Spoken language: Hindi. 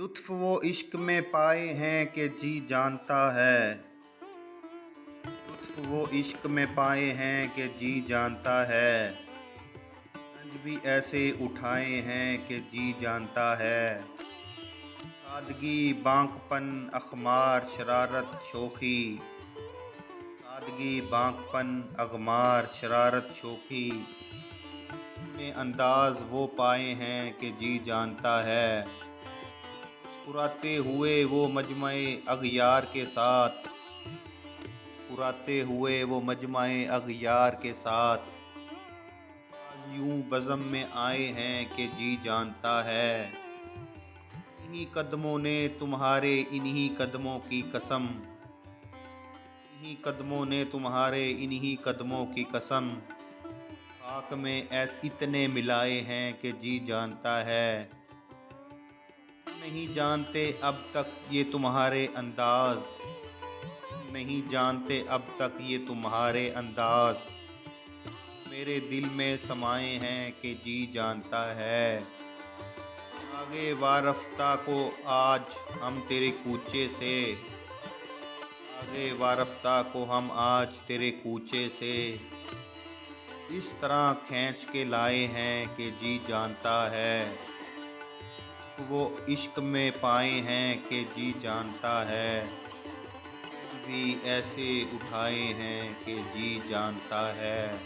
लुत्फ़ वो इश्क में पाए हैं कि जी जानता है। लुत्फ़ वो इश्क में पाए हैं कि जी जानता है। रंज भी ऐसे उठाए हैं कि जी जानता है। सादगी बांकपन अख़मार शरारत शोखी। सादगी बांकपन अग़मार शरारत शोखी। अपने अंदाज़ वो पाए हैं कि जी जानता है। मुस्कुराते हुए वो मजमए अग़यार के साथ। मुस्कुराते हुए वो मजमए अग़यार के साथ। आज यूं बज़म में आए हैं कि जी जानता है। इन्हीं कदमों ने तुम्हारे इन्हीं कदमों की कसम। इन्हीं कदमों ने तुम्हारे इन्हीं कदमों की कसम। खाक में इतने मिलाए हैं कि जी जानता है। नहीं जानते अब तक ये तुम्हारे अंदाज़। नहीं जानते अब तक ये तुम्हारे अंदाज़। मेरे दिल में समाए हैं कि जी जानता है। आगे वारफ्ता को आज हम तेरे कूचे से। आगे वारफ्ता को हम आज तेरे कूचे से। इस तरह खींच के लाए हैं कि जी जानता है। वो इश्क में पाए हैं कि जी जानता है। भी ऐसे उठाए हैं कि जी जानता है।